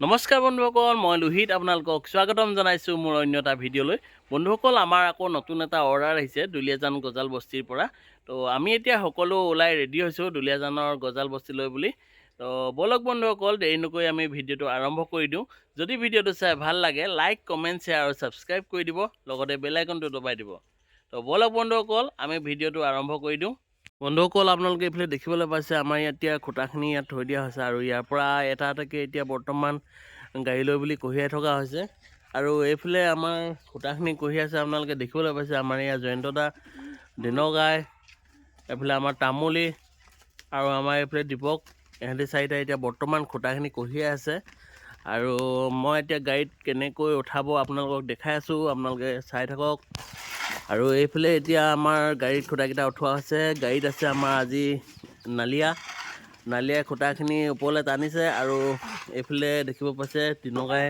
নমস্কাৰ বন্ধুসকল, মই লোহিত আপোনালোকক স্বাগতম জনাইছোঁ মোৰ অন্য এটা ভিডিঅ'লৈ। বন্ধুসকল, আমাৰ আকৌ নতুন এটা অৰ্ডাৰ আহিছে দুলীয়াজান গজাল বস্তিৰ পৰা। তো আমি এতিয়া সকলো ওলাই ৰেডি হৈছোঁ দুলীয়াজানৰ গজাল বস্তিলৈ বুলি। তো বলক বন্ধুসকল, দেৰি নকৰি আমি ভিডিঅ'টো আৰম্ভ কৰি দিওঁ। যদি ভিডিঅ'টো চাই ভাল লাগে লাইক, কমেণ্ট, শ্বেয়াৰ আৰু ছাবস্ক্ৰাইব কৰি দিব, লগতে বেল আইকনটো দবাই দিব। তো বলক বন্ধুসকল, আমি ভিডিঅ'টো আৰম্ভ কৰি দিওঁ। বন্ধুসকল, আপোনালোকে এইফালে দেখিবলৈ পাইছে আমাৰ এতিয়া খুঁটাখিনি ইয়াত থৈ দিয়া হৈছে আৰু ইয়াৰ পৰা এটা এটাকৈ এতিয়া বৰ্তমান গাড়ী লৈ বুলি কঢ়িয়াই থকা হৈছে। আৰু এইফালে আমাৰ খুঁটাখিনি কঢ়িয়াই আছে, আপোনালোকে দেখিবলৈ পাইছে আমাৰ ইয়াত জয়ন্ত দা, দিনগাই, এইফালে আমাৰ তামুলী আৰু আমাৰ এইফালে দীপক, ইহঁতি চাৰিটা এতিয়া বৰ্তমান খুঁটাখিনি কঢ়িয়াই আছে। আৰু মই এতিয়া গাড়ীত কেনেকৈ উঠাব আপোনালোকক দেখাই আছোঁ, আপোনালোকে চাই থাকক। আৰু এইফালে এতিয়া আমাৰ গাড়ীত খুঁটাকেইটা উঠোৱা হৈছে। গাড়ীত আছে আমাৰ আজি নালিয়াই খুঁটাখিনি ওপৰলৈ টানিছে। আৰু এইফালে দেখিব পাইছে দিনগাই,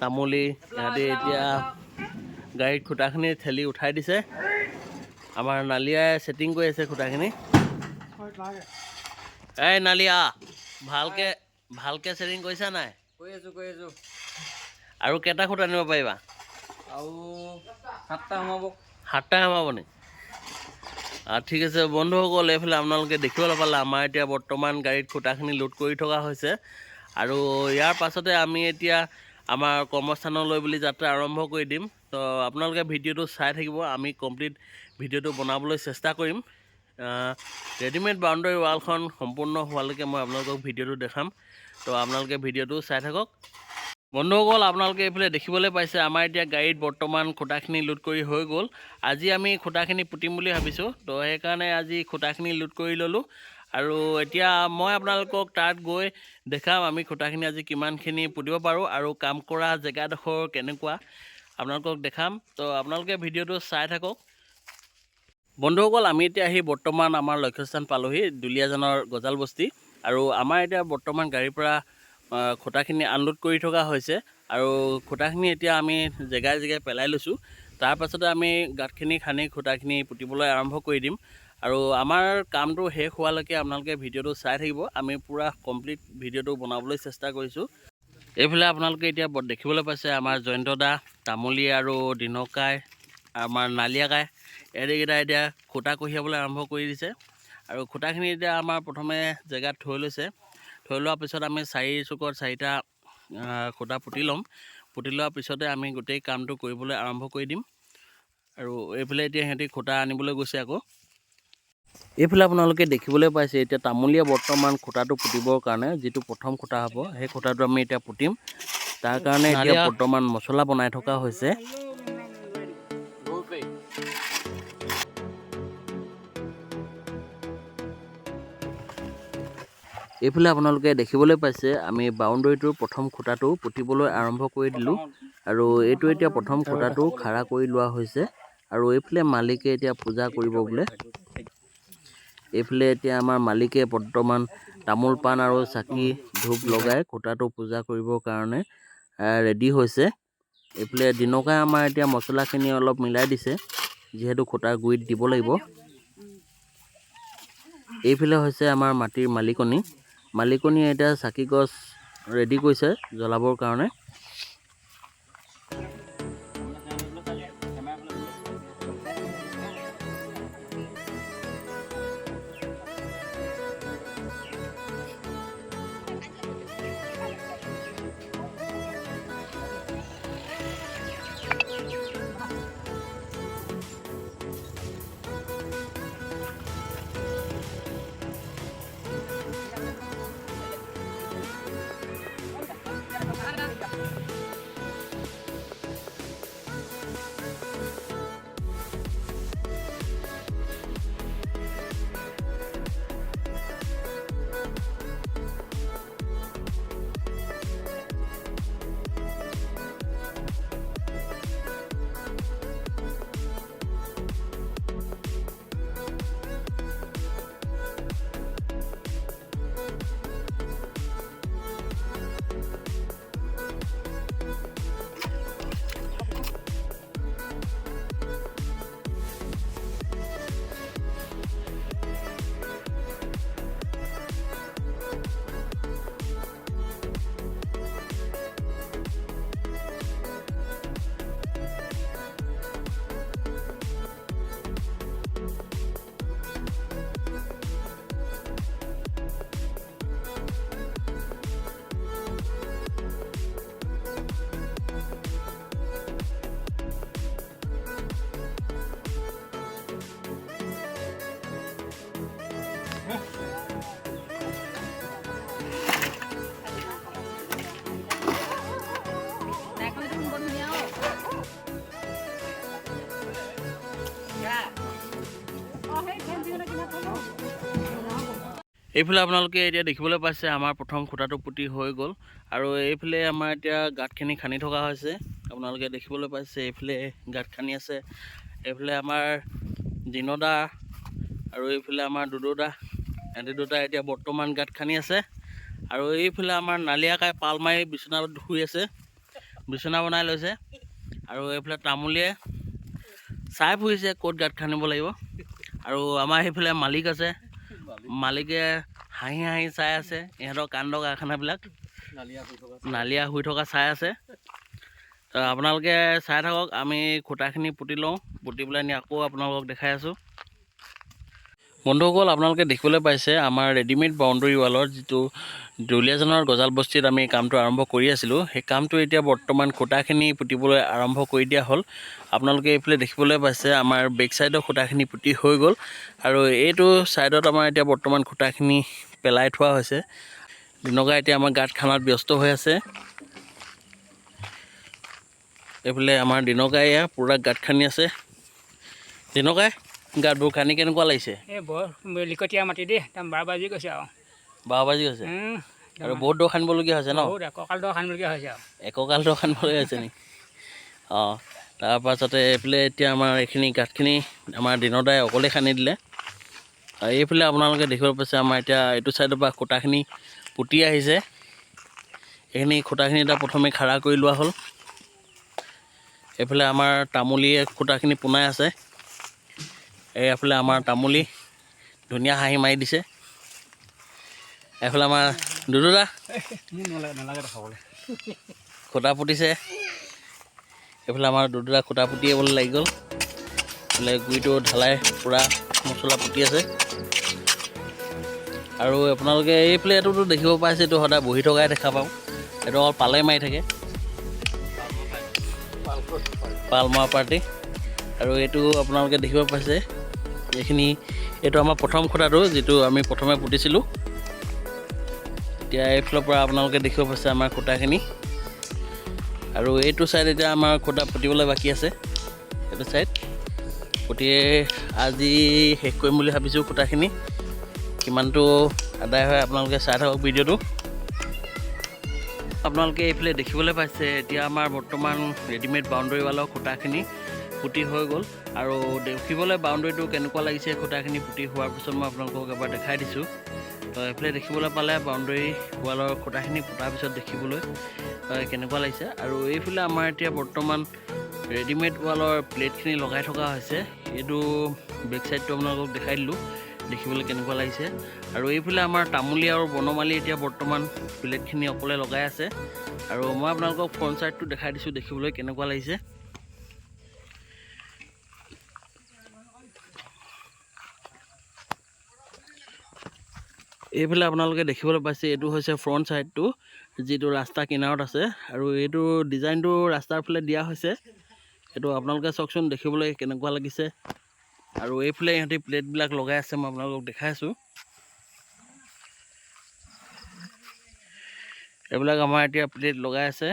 তামুলী, ইহঁতি এতিয়া গাড়ীত খুঁটাখিনি ঠেলি উঠাই দিছে। আমাৰ নালিয়াই ছেটিং কৰি আছে খুঁটাখিনি। এই নালিয়া, ভালকৈ ছেটিং কৰিছা নাই? কৰি আছো। আৰু কেইটা খুঁটা আনিব পাৰিবা? আৰু 7টা সোমাব। 7টা সোমাব নি? ঠিক আছে বন্ধুসকল, এইফালে আপোনালোকে দেখিবলৈ পালে আমাৰ এতিয়া বৰ্তমান গাড়ীত খুঁটাখিনি লোড কৰি থকা হৈছে। আৰু ইয়াৰ পাছতে আমি এতিয়া আমাৰ কৰ্মস্থানলৈ বুলি যাত্ৰা আৰম্ভ কৰি দিম। তো আপোনালোকে ভিডিঅ'টো চাই থাকিব, আমি কমপ্লিট ভিডিঅ'টো বনাবলৈ চেষ্টা কৰিম। ৰেডিমেড বাউণ্ডাৰী ৱালখন সম্পূৰ্ণ হোৱালৈকে মই আপোনালোকক ভিডিঅ'টো দেখাম। তো আপোনালোকে ভিডিঅ'টো চাই থাকক। বন্ধুসকল, আপোনালোকে এইফালে দেখিবলৈ পাইছে আমাৰ এতিয়া গাড়ীত বৰ্তমান খুঁটাখিনি লোড কৰি হৈ গ'ল। আজি আমি খুঁটাখিনি পুতিম বুলি ভাবিছোঁ, তো সেইকাৰণে আজি খুঁটাখিনি লোড কৰি ল'লোঁ। আৰু এতিয়া মই আপোনালোকক তাত গৈ দেখাম আমি খুঁটাখিনি আজি কিমানখিনি পুতিব পাৰোঁ আৰু কাম কৰা জেগাডোখৰ কেনেকুৱা আপোনালোকক দেখাম। তো আপোনালোকে ভিডিঅ'টো চাই থাকক। বন্ধুসকল, আমি এতিয়া আহি বৰ্তমান আমাৰ লক্ষ্যস্থান পালোহি, দুলীয়াজানৰ গজাল বস্তি। আৰু আমাৰ এতিয়া বৰ্তমান গাড়ীৰ পৰা খুঁটাখিনি আনলোড কৰি থকা হৈছে। আৰু খুঁটাখিনি এতিয়া আমি জেগাই পেলাই লৈছোঁ। তাৰপাছতে আমি গাঁতখিনি খান্দি খুঁটাখিনি পুতিবলৈ আৰম্ভ কৰি দিম। আৰু আমাৰ কামটো শেষ হোৱালৈকে আপোনালোকে ভিডিঅ'টো চাই থাকিব, আমি পূৰা কমপ্লিট ভিডিঅ'টো বনাবলৈ চেষ্টা কৰিছোঁ। এইফালে আপোনালোকে এতিয়া দেখিবলৈ পাইছে আমাৰ জয়ন্ত দা, তামুলী আৰু দিনকাই, আমাৰ নালিয়াকাই, এইকেইটা এতিয়া খুঁটা কঢ়িয়াবলৈ আৰম্ভ কৰি দিছে। আৰু খুঁটাখিনি এতিয়া আমাৰ প্ৰথমে জেগাত থৈ লৈছে। থৈ লোৱাৰ পিছত আমি 4 চুকত 4টা খুঁটা পুতি ল'ম। পুতি লোৱাৰ পিছতে আমি গোটেই কামটো কৰিবলৈ আৰম্ভ কৰি দিম। আৰু এইফালে এতিয়া সিহঁতি খুঁটা আনিবলৈ গৈছে আকৌ। এইফালে আপোনালোকে দেখিবলৈ পাইছে এতিয়া তামুলীয়ে বৰ্তমান খুঁটাটো পুতিবৰ কাৰণে যিটো প্ৰথম খুঁটা হ'ব, সেই খুঁটাটো আমি এতিয়া পুতিম। তাৰ কাৰণে এতিয়া বৰ্তমান মছলা বনাই থকা হৈছে। এইফালে আপোনালোকে দেখিবলৈ পাইছে আমি বাউণ্ডেৰীটোৰ প্ৰথম খুঁটাটো পুতিবলৈ আৰম্ভ কৰি দিলোঁ। আৰু এইটো এতিয়া প্ৰথম খুঁটাটো খাৰা কৰি লোৱা হৈছে। আৰু এইফালে মালিকে এতিয়া পূজা কৰিব বোলে। এইফালে এতিয়া আমাৰ মালিকে বৰ্তমান তামোল পাণ আৰু চাকি ধূপ লগাই খুঁটাটো পূজা কৰিবৰ কাৰণে ৰেডি হৈছে। এইফালে দিনকাই আমাৰ এতিয়া মছলাখিনি অলপ মিলাই দিছে, যিহেতু খুঁটাৰ গুৰিত দিব লাগিব। এইফালে হৈছে আমাৰ মাটিৰ মালিকনীয়ে এতিয়া চাকি গছ ৰেডি কৰিছে জ্বলাবৰ কাৰণে। এইফালে আপোনালোকে এতিয়া দেখিবলৈ পাইছে আমাৰ প্ৰথম খুঁটাটো পুতি হৈ গ'ল আৰু এইফালে আমাৰ এতিয়া গাঁতখিনি খান্দি থকা হৈছে। আপোনালোকে দেখিবলৈ পাইছে এইফালে গাঁত খান্দি আছে। এইফালে আমাৰ দিনদা আৰু এইফালে আমাৰ দুদুদা, এহেঁতি দুটা এতিয়া বৰ্তমান গাঁত খান্দি আছে। আৰু এইফালে আমাৰ নালিয়াকাই পাল মাৰি বিচনাত শুই আছে, বিচনা বনাই লৈছে। আৰু এইফালে তামুলীয়ে চাই ফুৰিছে ক'ত গাঁত খান্দিব লাগিব। আৰু আমাৰ সেইফালে মালিক আছে, মালিকে হাঁহি হাঁহি চাই আছে ইহঁতৰ কাণ্ড কাৰখানাবিলাক, নালিয়া শুই থকা চাই আছে। তো আপোনালোকে চাই থাকক, আমি খুঁটাখিনি পুতি লওঁ, পুতি পেলাই নি আকৌ আপোনালোকক দেখাই আছোঁ। বন্ধুসকল, আপোনালোকে দেখিবলৈ পাইছে আমাৰ ৰেডিমেড বাউণ্ডেৰী ৱালৰ যিটো দুলীয়াজানৰ গজাল বস্তিত আমি কামটো আৰম্ভ কৰি আছিলোঁ, সেই কামটো এতিয়া বৰ্তমান খুঁটাখিনি পুতিবলৈ আৰম্ভ কৰি দিয়া হ'ল। আপোনালোকে এইফালে দেখিবলৈ পাইছে আমাৰ বেক চাইডৰ খুঁটাখিনি পুতি হৈ গ'ল আৰু এইটো ছাইডত আমাৰ এতিয়া বৰ্তমান খুঁটাখিনি পেলাই থোৱা হৈছে। দিনকা এতিয়া আমাৰ গাঁত খানাত ব্যস্ত হৈ আছে। এইফালে আমাৰ দিনকাই পূৰা গাঁত খান্দি আছে। দিনকাই গাঁতবোৰ খান্দি কেনেকুৱা লাগিছে? এই বৰ লিকটীয়া মাটি দেই, একদম 12 বাজি গৈছে আৰু 12 বাজি গৈছে আৰু বহুত দূৰ খান্দিবলগীয়া হৈছে ন? বহুত একঁকাল দৰ খান্দিবলগীয়া হৈছে আৰু একঁকাল দৰ খান্দিবলগীয়া হৈছে নি? অঁ, তাৰপাছতে এইফালে এতিয়া আমাৰ এইখিনি গাঁতখিনি আমাৰ দিনদাই অকলে খান্দি দিলে। আৰু এইফালে আপোনালোকে দেখিব পাইছে আমাৰ এতিয়া এইটো ছাইডৰ পৰা খুঁটাখিনি পুতি আহিছে। এইখিনি খুঁটাখিনি এতিয়া প্ৰথমে খাৰা কৰি লোৱা হ'ল। এইফালে আমাৰ তামুলীয়ে খুঁটাখিনি পোনাই আছে। এইফালে আমাৰ তামুলী ধুনীয়া হাঁহি মাৰি দিছে। এইফালে আমাৰ দুদুদা খুঁটা পুতিছে। এইফালে আমাৰ দুদুদা খুঁটা পুতিবলৈ লাগি গ'ল। এইফালে গুৰিটো ঢালাই পূৰা মছলা পুতি আছে। আৰু আপোনালোকে এইফালে এইটোতো দেখিব পাইছে, এইটো সদায় বহি থকাই দেখা পাওঁ। এইটো অকল পালে মাৰি থাকে, পাল মৰা পাৰ্টি। আৰু এইটো আপোনালোকে দেখিব পাইছে এইটো আমাৰ প্ৰথম খুঁটাটো, যিটো আমি প্ৰথমে পুতিছিলোঁ। এতিয়া এইফালৰ পৰা আপোনালোকে দেখিব পাইছে আমাৰ খুঁটাখিনি। আৰু এইটো ছাইড এতিয়া আমাৰ খুঁটা পুতিবলৈ বাকী আছে। এইটো ছাইড পুতি আজি শেষ কৰিম বুলি ভাবিছোঁ। খুঁটাখিনি কিমানটো আদায় হয় আপোনালোকে চাই থাকক ভিডিঅ'টো। আপোনালোকে এইফালে দেখিবলৈ পাইছে এতিয়া আমাৰ বৰ্তমান ৰেডিমেড বাউণ্ডেৰী ৱালৰ খুঁটাখিনি পুতি হৈ গ'ল। আৰু দেখিবলৈ বাউণ্ডেৰীটো কেনেকুৱা লাগিছে খুঁটাখিনি পুতি হোৱাৰ পিছত মই আপোনালোকক এবাৰ দেখাই দিছোঁ। তো এইফালে দেখিবলৈ পালে বাউণ্ডেৰী ৱালৰ খুঁটাখিনি পুতাৰ পিছত দেখিবলৈ কেনেকুৱা লাগিছে। আৰু এইফালে আমাৰ এতিয়া বৰ্তমান ৰেডিমেড ৱালৰ প্লেটখিনি লগাই থকা হৈছে। এইটো বেক চাইডটো আপোনালোকক দেখাই দিলোঁ, দেখিবলৈ কেনেকুৱা লাগিছে। আৰু এইফালে আমাৰ তামুলী আৰু বনমালী এতিয়া বৰ্তমান প্লেটখিনি অকলে লগাই আছে। আৰু মই আপোনালোকক ফ্ৰণ্ট চাইডটো দেখাই দিছোঁ, দেখিবলৈ কেনেকুৱা লাগিছে। এইফালে আপোনালোকে দেখিবলৈ পাইছে এইটো হৈছে ফ্ৰণ্ট চাইডটো, যিটো ৰাস্তা কিনাৰত আছে। আৰু এইটো ডিজাইনটো ৰাস্তাৰ ফালে দিয়া হৈছে। এইটো আপোনালোকে চাওকচোন, দেখিবলৈ কেনেকুৱা লাগিছে। আৰু এইফালে ইহঁতি প্লেটবিলাক লগাই আছে, মই আপোনালোকক দেখাই আছোঁ। এইবিলাক আমাৰ এতিয়া প্লেট লগাই আছে।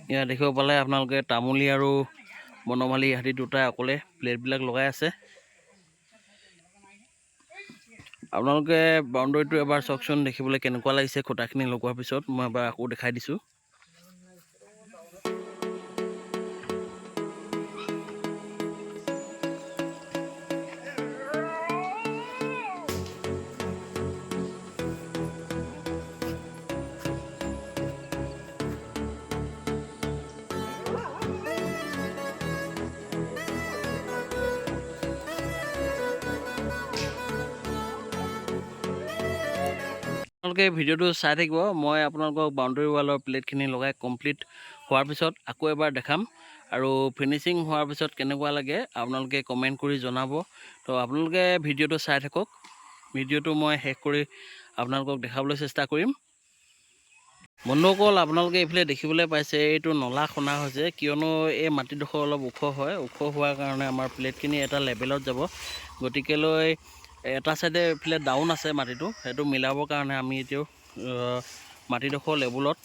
ইয়াত দেখিব পালে আপোনালোকে তামুলী আৰু বনমালী ইহঁতি দুটাই অকলে প্লেটবিলাক লগাই আছে। আপোনালোকে বাউণ্ডেৰীটো এবাৰ চাওকচোন, দেখিবলৈ কেনেকুৱা লাগিছে। খুঁটাখিনি লগোৱাৰ পিছত মই এবাৰ আকৌ দেখাই দিছোঁ। আপোনালোকে ভিডিঅ'টো চাই থাকিব। মই আপোনালোকক বাউণ্ডেৰী ৱালৰ প্লেটখিনি লগাই কমপ্লিট হোৱাৰ পিছত আকৌ এবাৰ দেখাম। আৰু ফিনিচিং হোৱাৰ পিছত কেনেকুৱা লাগে আপোনালোকে কমেণ্ট কৰি জনাব। তো আপোনালোকে ভিডিঅ'টো চাই থাকক। ভিডিঅ'টো মই শেষ কৰি আপোনালোকক দেখাবলৈ চেষ্টা কৰিম। বন্ধুসকল, আপোনালোকে এইফালে দেখিবলৈ পাইছে এইটো নলা খনা হৈছে, কিয়নো এই মাটিডোখৰ অলপ ওখ হয়। ওখ হোৱাৰ কাৰণে আমাৰ প্লেটখিনি এটা লেভেলত যাব। গতিকেলৈ এটা চাইডে এইফালে ডাউন আছে মাটিটো, সেইটো মিলাবৰ কাৰণে আমি এতিয়াও মাটিডোখৰ লেভেলত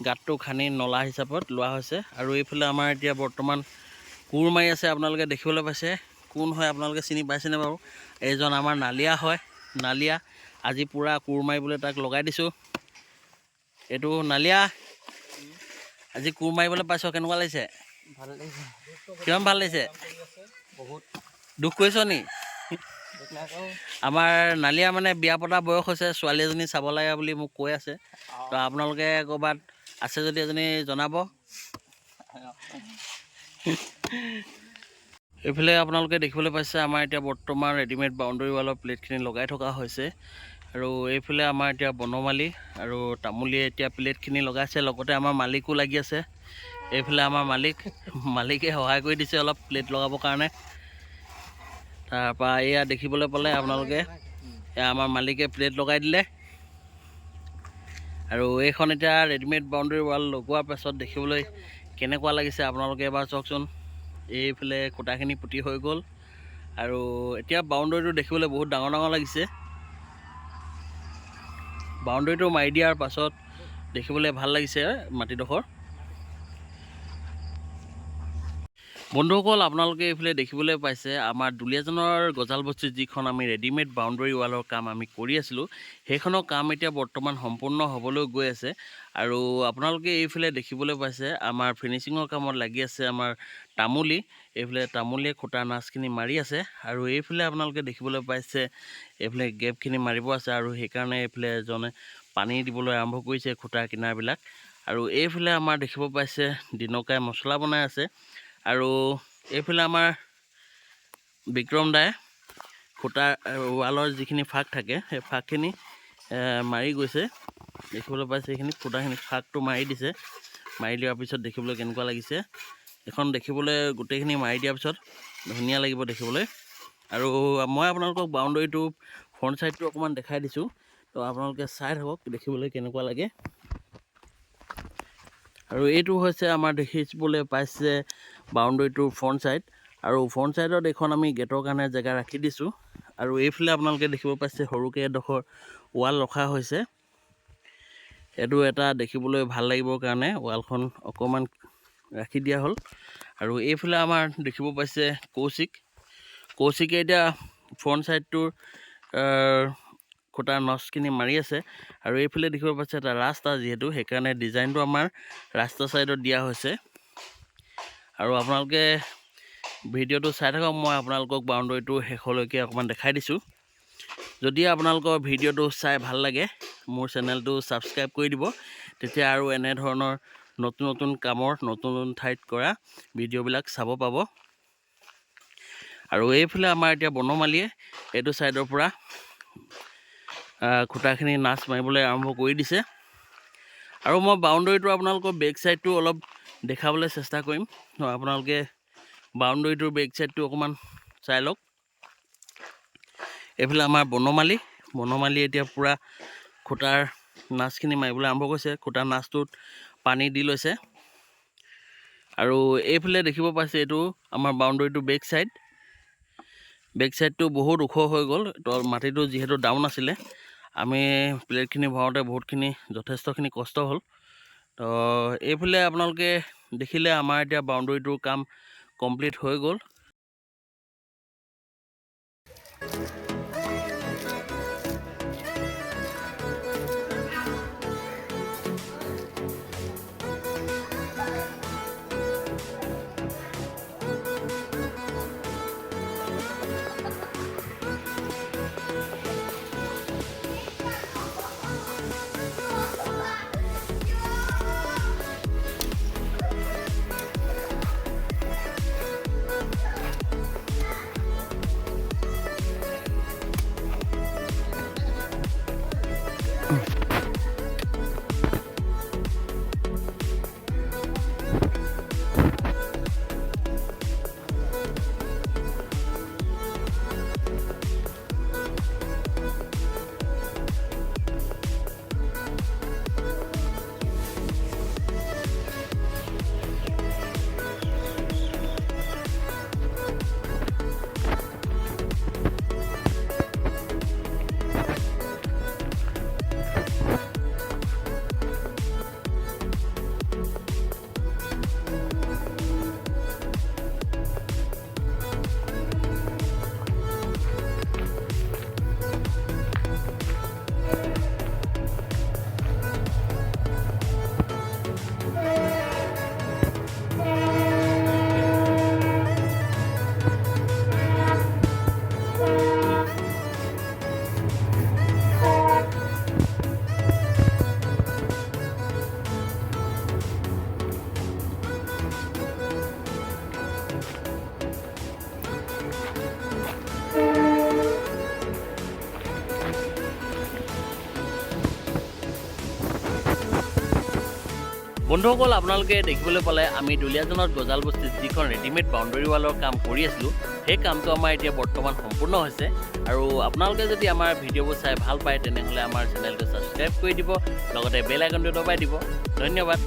গাঁতটো খান্দি নলা হিচাপত লোৱা হৈছে। আৰু এইফালে আমাৰ এতিয়া বৰ্তমান কোৰ মাৰি আছে আপোনালোকে দেখিবলৈ পাইছে। কোন হয় আপোনালোকে চিনি পাইছেনে বাৰু? এইজন আমাৰ নালিয়া হয়, নালিয়া। আজি পূৰা কোৰ মাৰিবলৈ তাক লগাই দিছোঁ। এইটো নালিয়া, আজি কোৰ মাৰিবলৈ পাইছ, কেনেকুৱা লাগিছে? ভাল লাগিছে কিমান ভাল লাগিছে? বহুত। দুখ কৰিছ নি? দুখ নাই আকৌ। আমাৰ নালিয়া মানে বিয়া পতা বয়স হৈছে, ছোৱালী এজনী চাব লাগে বুলি মোক কৈ আছে। তো আপোনালোকে ক'ৰবাত আছে যদি এজনী জনাব। এইফালে আপোনালোকে দেখিবলৈ পাইছে আমাৰ এতিয়া বৰ্তমান ৰেডিমেড বাউণ্ডেৰী ৱালৰ প্লেটখিনি লগাই থকা হৈছে। আৰু এইফালে আমাৰ এতিয়া বনমালী আৰু তামুলীয়ে এতিয়া প্লেটখিনি লগাইছে, লগতে আমাৰ মালিকো লাগি আছে। এইফালে আমাৰ মালিকে সহায় কৰি দিছে অলপ প্লেট লগাবৰ কাৰণে। তাৰপৰা এয়া দেখিবলৈ পালে আপোনালোকে, এয়া আমাৰ মালিকে প্লেট লগাই দিলে। আৰু এইখন এতিয়া ৰেডিমেড বাউণ্ডেৰী ৱাল লগোৱাৰ পাছত দেখিবলৈ কেনেকুৱা লাগিছে আপোনালোকে এবাৰ চাওকচোন। এইফালে খুঁটাখিনি পুতি হৈ গ'ল আৰু এতিয়া বাউণ্ডেৰীটো দেখিবলৈ বহুত ডাঙৰ ডাঙৰ লাগিছে। বাউণ্ডেৰীটো মাৰি দিয়াৰ পাছত দেখিবলৈ ভাল লাগিছে মাটিডোখৰ। বন্ধুসকল, আপোনালোকে এইফালে দেখিবলৈ পাইছে আমাৰ দুলীয়াজানৰ গজালবস্তিত যিখন আমি ৰেডিমেড বাউণ্ডেৰী ৱালৰ কাম আমি কৰি আছিলোঁ, সেইখনৰ কাম এতিয়া বৰ্তমান সম্পূৰ্ণ হ'বলৈ গৈ আছে। আৰু আপোনালোকে এইফালে দেখিবলৈ পাইছে আমাৰ ফিনিচিঙৰ কামত লাগি আছে আমাৰ তামুলী। এইফালে তামুলীয়ে খুঁটাৰ নাচখিনি মাৰি আছে। আৰু এইফালে আপোনালোকে দেখিবলৈ পাইছে এইফালে গেপখিনি মাৰিব আছে, আৰু সেইকাৰণে এইফালে এজনে পানী দিবলৈ আৰম্ভ কৰিছে খুঁটাৰ কিনাৰবিলাক। আৰু এইফালে আমাৰ দেখিব পাইছে দিনকাই মছলা বনাই আছে। আৰু এইফালে আমাৰ বিক্ৰম দাই খুঁটাৰ ৱালৰ যিখিনি ফাঁক থাকে সেই ফাঁকখিনি মাৰি গৈছে। দেখিবলৈ পাইছে এইখিনি খুঁটাখিনি ফাঁকটো মাৰি দিছে। মাৰি দিয়াৰ পিছত দেখিবলৈ কেনেকুৱা লাগিছে। এখন দেখিবলৈ গোটেইখিনি মাৰি দিয়াৰ পিছত ধুনীয়া লাগিব দেখিবলৈ। আৰু মই আপোনালোকক বাউণ্ডেৰীটো ফ্ৰণ্ট ছাইডটো অকণমান দেখাই দিছোঁ, তো আপোনালোকে চাই থাকক দেখিবলৈ কেনেকুৱা লাগে। আৰু এইটো হৈছে আমাৰ দেখিবলৈ পাইছে বাউণ্ডেৰীটোৰ ফ্ৰণ্ট ছাইড। আৰু ফ্ৰণ্ট ছাইডত এইখন আমি গেটৰ কাৰণে জেগা ৰাখি দিছোঁ। আৰু এইফালে আপোনালোকে দেখিব পাইছে সৰুকৈ এডোখৰ ৱাল ৰখা হৈছে। এইটো এটা দেখিবলৈ ভাল লাগিবৰ কাৰণে ৱালখন অকণমান ৰাখি দিয়া হ'ল। আৰু এইফালে আমাৰ দেখিব পাইছে কৌশিকে এতিয়া ফ্ৰণ্ট ছাইডটোৰ খুঁটাৰ নচখিনি মাৰি আছে। আৰু এইফালে দেখিব পাইছে এটা ৰাস্তা, যিহেতু সেইকাৰণে ডিজাইনটো আমাৰ ৰাস্তা ছাইডত দিয়া হৈছে। আৰু আপোনালোকে ভিডিঅ'টো চাই থাকক, মই আপোনালোকক বাউণ্ডেৰীটো শেষলৈকে অকণমান দেখাই দিছোঁ। যদি আপোনালোকৰ ভিডিঅ'টো চাই ভাল লাগে, মোৰ চেনেলটো ছাবস্ক্ৰাইব কৰি দিব, তেতিয়া আৰু এনেধৰণৰ নতুন নতুন কামৰ নতুন নতুন ঠাইত কৰা ভিডিঅ'বিলাক চাব পাব। আৰু এইফালে আমাৰ এতিয়া বনমালীয়ে এইটো ছাইডৰ পৰা খুঁটাখিনি নাচ মাৰিবলৈ আৰম্ভ কৰি দিছে। আৰু মই বাউণ্ডেৰীটো আপোনালোকৰ বেক ছাইডটো অলপ দেখাবলৈ চেষ্টা কৰিম। আপোনালোকে বাউণ্ডেৰীটোৰ বেক ছাইডটো অকণমান চাই লওক। এইফালে আমাৰ বনমালী এতিয়া পূৰা খুঁটাৰ নাচখিনি মাৰিবলৈ আৰম্ভ কৰিছে। খুঁটাৰ নাচটোত পানী দি লৈছে। আৰু এইফালে দেখিব পাইছে এইটো আমাৰ বাউণ্ডেৰীটো বেক ছাইডটো বহুত ওখ হৈ গ'ল। তো মাটিটো যিহেতু ডাউন আছিলে, আমি প্লেটখিনি ভৰাওঁতে বহুতখিনি যথেষ্টখিনি কষ্ট হ'ল। তো এইফালে আপোনালোকে দেখিলে আমাৰ এতিয়া বাউণ্ডেৰীটোৰ কাম কমপ্লিট হৈ গ'ল। বন্ধুসকল আপোনালোকে দেখিবলৈ পালে আমি দুলীয়াজনত গজাল বস্তিত যিখন ৰেডিমেড বাউণ্ডেৰী ৱালৰ কাম কৰি আছিলোঁ সেই কামটো আমাৰ এতিয়া বৰ্তমান সম্পূৰ্ণ হৈছে আৰু আপোনালোকে যদি আমাৰ ভিডিঅ'বোৰ চাই ভাল পায় তেনেহ'লে আমাৰ চেনেলটো ছাবস্ক্ৰাইব কৰি দিব লগতে বেল আইকনটো দবাই দিব ধন্যবাদ